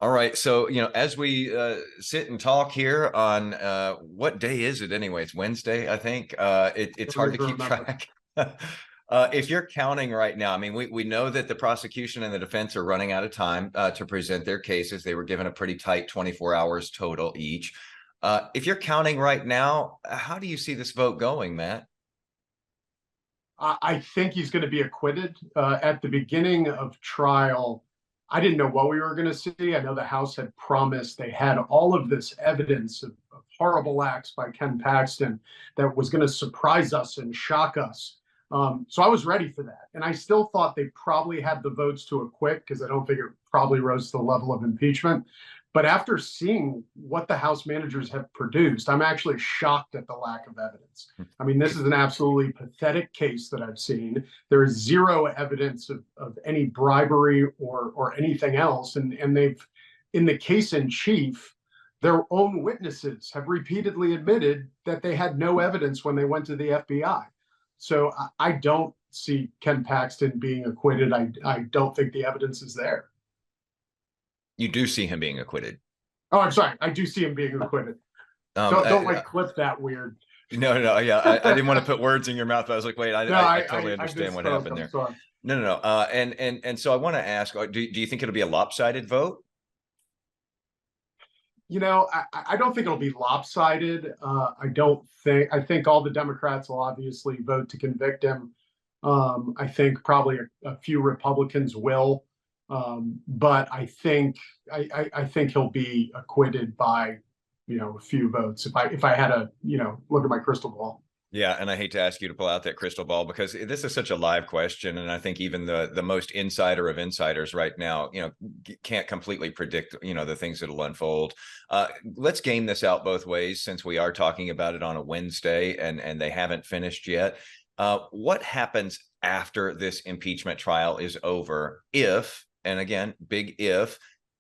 All right. So, as we sit and talk here on what day is it anyway? It's Wednesday, I think. It's Don't hard to even keep remember. track. If you're counting right now, I mean, we know that the prosecution and the defense are running out of time to present their cases. They were given a pretty tight 24 hours total each. If you're counting right now, how do you see this vote going, Matt? I think he's going to be acquitted. At the beginning of trial, I didn't know what we were going to see. I know the House had promised they had all of this evidence of horrible acts by Ken Paxton that was going to surprise us and shock us. So I was ready for that. And I still thought they probably had the votes to acquit because I don't think it probably rose to the level of impeachment. But after seeing what the House managers have produced, I'm actually shocked at the lack of evidence. I mean, this is an absolutely pathetic case that I've seen. There is zero evidence of any bribery or anything else. And they've, in the case in chief, their own witnesses have repeatedly admitted that they had no evidence when they went to the FBI. So I don't see Ken Paxton being acquitted. I don't think the evidence is there. You do see him being acquitted. Oh, I'm sorry. I do see him being acquitted. Don't like clip that weird. No, yeah, I didn't want to put words in your mouth, but I was like, wait, No, I totally I understand what misspoke. happened I'm there. sorry. No. And so I want to ask, do you think it'll be a lopsided vote? I don't think it'll be lopsided. I think all the Democrats will obviously vote to convict him. I think probably a few Republicans will. But I think he'll be acquitted by, a few votes. If I had to, look at my crystal ball. Yeah, and I hate to ask you to pull out that crystal ball because this is such a live question, and I think even the most insider of insiders right now, can't completely predict, the things that'll unfold. Let's game this out both ways since we are talking about it on a Wednesday and they haven't finished yet. What happens after this impeachment trial is over if, and again, big if,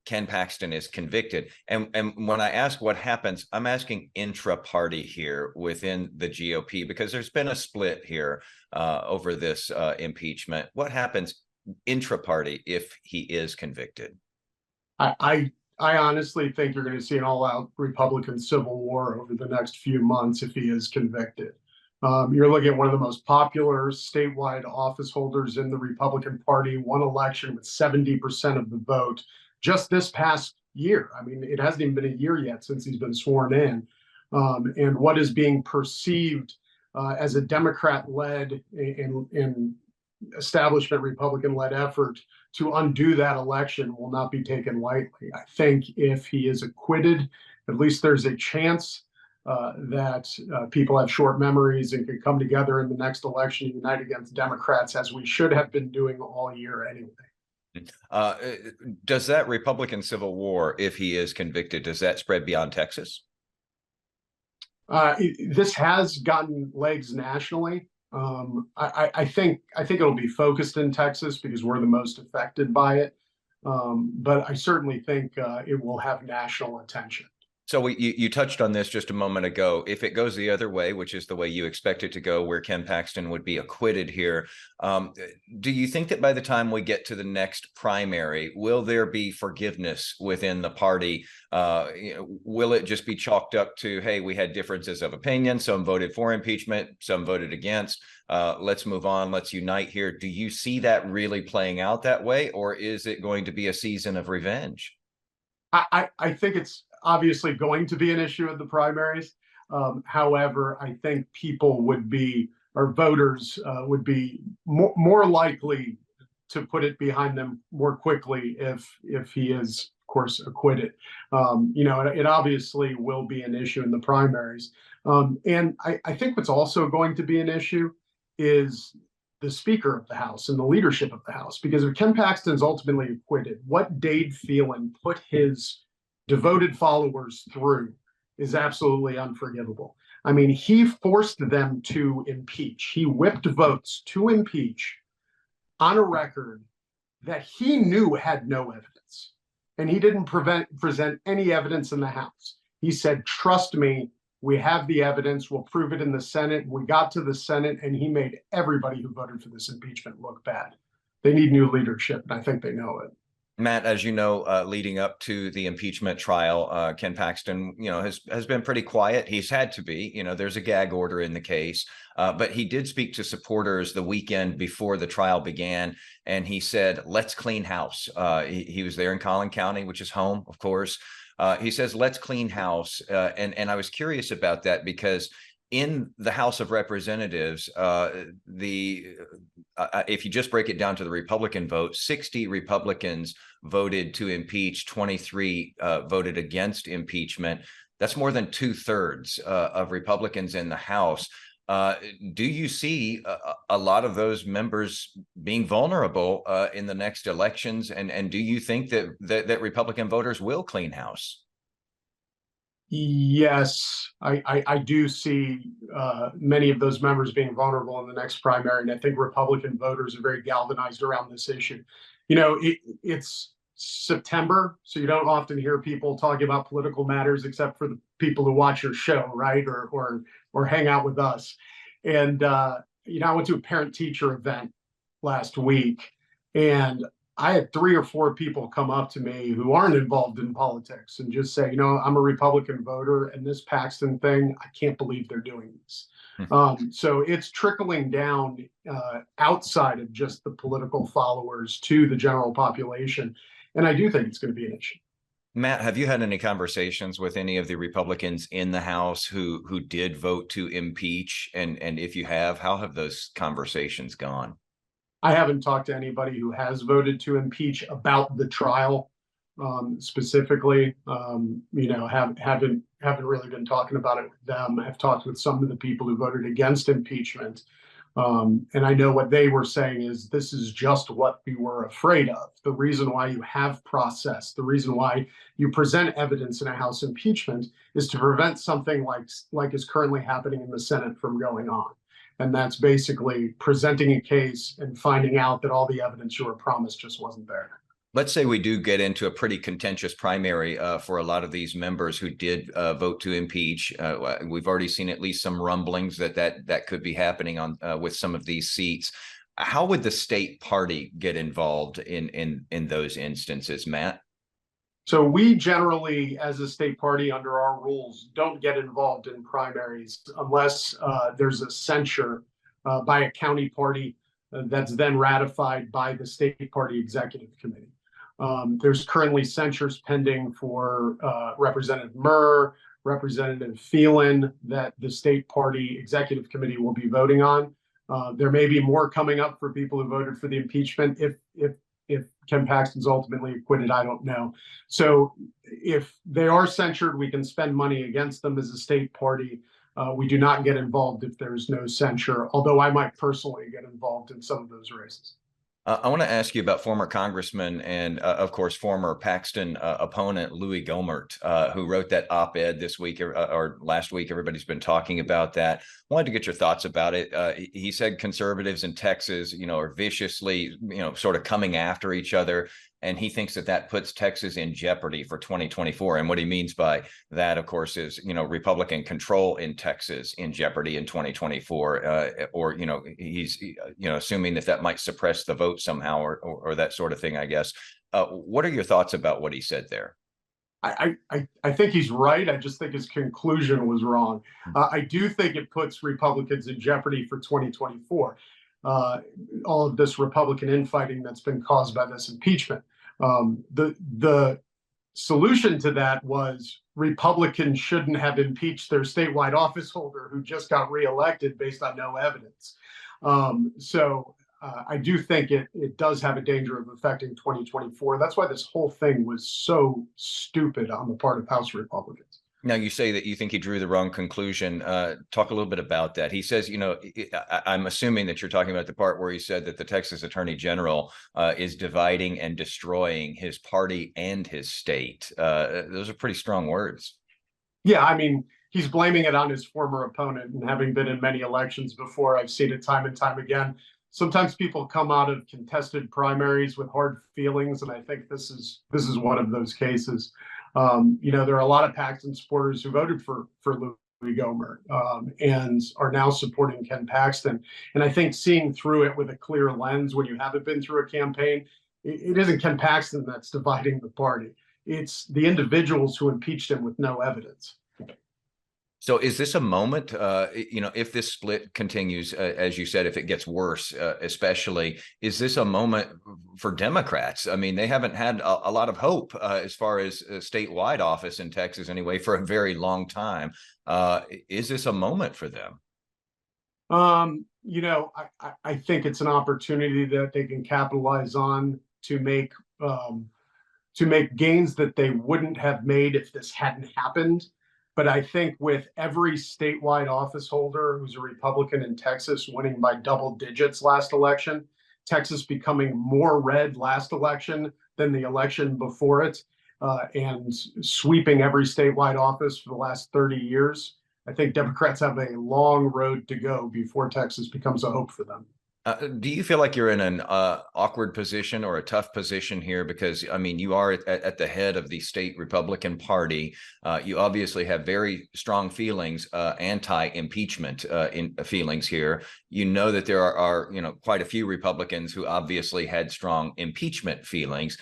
Ken Paxton is convicted? And when I ask what happens, I'm asking intra-party here within the GOP, because there's been a split here over this impeachment. What happens intra-party if he is convicted? I honestly think you're going to see an all-out Republican civil war over the next few months if he is convicted. You're looking at one of the most popular statewide office holders in the Republican Party, won election with 70% of the vote just this past year. I mean, it hasn't even been a year yet since he's been sworn in. And what is being perceived as a Democrat-led and establishment Republican-led effort to undo that election will not be taken lightly. I think if he is acquitted, at least there's a chance that people have short memories and can come together in the next election and unite against Democrats, as we should have been doing all year anyway. Does that Republican Civil War, if he is convicted, does that spread beyond Texas? This has gotten legs nationally. I think it'll be focused in Texas because we're the most affected by it. But I certainly think it will have national attention. So you touched on this just a moment ago. If it goes the other way, which is the way you expect it to go, where Ken Paxton would be acquitted here, do you think that by the time we get to the next primary, will there be forgiveness within the party? Will it just be chalked up to, hey, we had differences of opinion, some voted for impeachment, some voted against, let's move on, let's unite here? Do you see that really playing out that way, or is it going to be a season of revenge? I think it's obviously going to be an issue at the primaries. However, I think voters would be more likely to put it behind them more quickly if he is, of course, acquitted. It obviously will be an issue in the primaries. And I think what's also going to be an issue is the Speaker of the House and the leadership of the House. Because if Ken Paxton is ultimately acquitted, what Dade Phelan put his devoted followers through is absolutely unforgivable. I mean, he forced them to impeach. He whipped votes to impeach on a record that he knew had no evidence. And he didn't present any evidence in the House. He said, trust me, we have the evidence. We'll prove it in the Senate. We got to the Senate, and he made everybody who voted for this impeachment look bad. They need new leadership, and I think they know it. Matt, as you know, leading up to the impeachment trial, Ken Paxton, has been pretty quiet. He's had to be. There's a gag order in the case, but he did speak to supporters the weekend before the trial began, and he said, "Let's clean house." He was there in Collin County, which is home, of course. He says, "Let's clean house," and I was curious about that because in the House of Representatives, if you just break it down to the Republican vote, 60 Republicans voted to impeach, 23 voted against impeachment. That's more than 2/3 of Republicans in the House. Do you see a lot of those members being vulnerable in the next elections? And do you think that Republican voters will clean house? Yes, I do see many of those members being vulnerable in the next primary, and I think Republican voters are very galvanized around this issue. It's September, so you don't often hear people talking about political matters except for the people who watch your show, right, or hang out with us. And I went to a parent-teacher event last week, and I had 3 or 4 people come up to me who aren't involved in politics and just say, I'm a Republican voter, and this Paxton thing, I can't believe they're doing this. So it's trickling down outside of just the political followers to the general population. And I do think it's going to be an issue. Matt, have you had any conversations with any of the Republicans in the House who did vote to impeach? And if you have, how have those conversations gone? I haven't talked to anybody who has voted to impeach about the trial specifically. Haven't really been talking about it with them. I've talked with some of the people who voted against impeachment, and I know what they were saying is this is just what we were afraid of. The reason why you have process, the reason why you present evidence in a House impeachment is to prevent something like is currently happening in the Senate from going on. And that's basically presenting a case and finding out that all the evidence you were promised just wasn't there. Let's say we do get into a pretty contentious primary for a lot of these members who did vote to impeach. We've already seen at least some rumblings that could be happening on with some of these seats. How would the state party get involved in those instances, Matt? So we generally, as a state party under our rules, don't get involved in primaries unless there's a censure by a county party that's then ratified by the state party executive committee. There's currently censures pending for Representative Murr, Representative Phelan that the state party executive committee will be voting on. There may be more coming up for people who voted for the impeachment if Ken Paxton's ultimately acquitted, I don't know. So if they are censured, we can spend money against them as a state party. We do not get involved if there's no censure, although I might personally get involved in some of those races. I want to ask you about former congressman and, of course, former Paxton opponent Louis Gohmert, who wrote that op-ed this week or last week. Everybody's been talking about that. Wanted to get your thoughts about it. He said conservatives in Texas, are viciously, sort of coming after each other. And he thinks that puts Texas in jeopardy for 2024. And what he means by that, of course, is, Republican control in Texas in jeopardy in 2024. Or, he's, assuming that might suppress the vote somehow or that sort of thing, I guess. What are your thoughts about what he said there? I think he's right. I just think his conclusion was wrong. I do think it puts Republicans in jeopardy for 2024. All of this Republican infighting that's been caused by this impeachment. The solution to that was Republicans shouldn't have impeached their statewide office holder who just got reelected based on no evidence. So I do think it does have a danger of affecting 2024. That's why this whole thing was so stupid on the part of House Republicans. Now, you say that you think he drew the wrong conclusion. Talk a little bit about that. He says, I'm assuming that you're talking about the part where he said that the Texas Attorney General is dividing and destroying his party and his state. Those are pretty strong words. Yeah, I mean, he's blaming it on his former opponent, and having been in many elections before, I've seen it time and time again. Sometimes people come out of contested primaries with hard feelings, and I think this is one of those cases. There are a lot of Paxton supporters who voted for Louis Gohmert and are now supporting Ken Paxton. And I think seeing through it with a clear lens when you haven't been through a campaign it isn't Ken Paxton that's dividing the party. It's the individuals who impeached him with no evidence. So is this a moment, if this split continues, as you said, if it gets worse, especially, is this a moment for Democrats? I mean, they haven't had a lot of hope as far as statewide office in Texas anyway for a very long time. Is this a moment for them? I think it's an opportunity that they can capitalize on to make gains that they wouldn't have made if this hadn't happened. But I think with every statewide office holder who's a Republican in Texas winning by double digits last election, Texas becoming more red last election than the election before it, and sweeping every statewide office for the last 30 years, I think Democrats have a long road to go before Texas becomes a hope for them. Do you feel like you're in an awkward position or a tough position here? Because, I mean, you are at the head of the state Republican Party. You obviously have very strong feelings, anti-impeachment feelings here. You know that there are quite a few Republicans who obviously had strong impeachment feelings.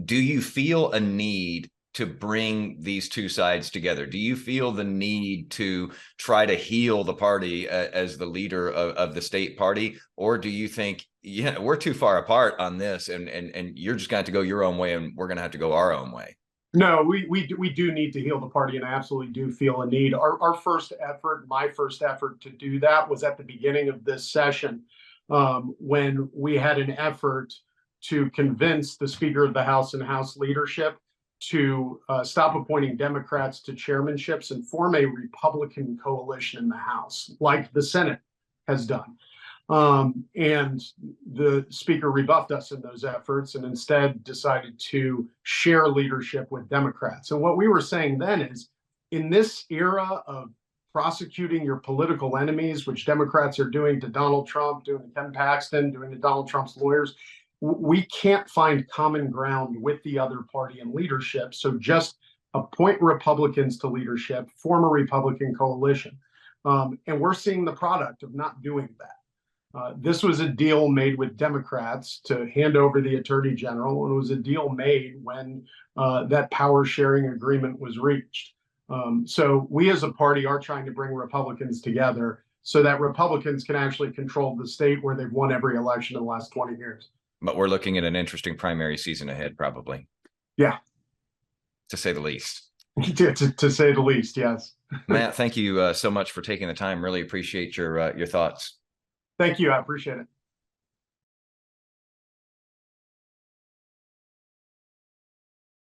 Do you feel a need to bring these two sides together? Do you feel the need to try to heal the party as the leader of the state party? Or do you think, we're too far apart on this and you're just going to have to go your own way and we're going to have to go our own way? No, we do need to heal the party, and I absolutely do feel a need. Our first effort, my first effort to do that was at the beginning of this session, when we had an effort to convince the Speaker of the House and House leadership to stop appointing Democrats to chairmanships and form a Republican coalition in the House, like the Senate has done. And the Speaker rebuffed us in those efforts and instead decided to share leadership with Democrats. And what we were saying then is, in this era of prosecuting your political enemies, which Democrats are doing to Donald Trump, doing to Ken Paxton, doing to Donald Trump's lawyers, we can't find common ground with the other party and leadership. So just appoint Republicans to leadership, form a Republican coalition. And we're seeing the product of not doing that. This was a deal made with Democrats to hand over the Attorney General, and it was a deal made when that power sharing agreement was reached. So we as a party are trying to bring Republicans together so that Republicans can actually control the state where they've won every election in the last 20 years. But we're looking at an interesting primary season ahead, probably. Yeah. To say the least. to say the least, yes. Matt, thank you so much for taking the time. Really appreciate your thoughts. Thank you. I appreciate it.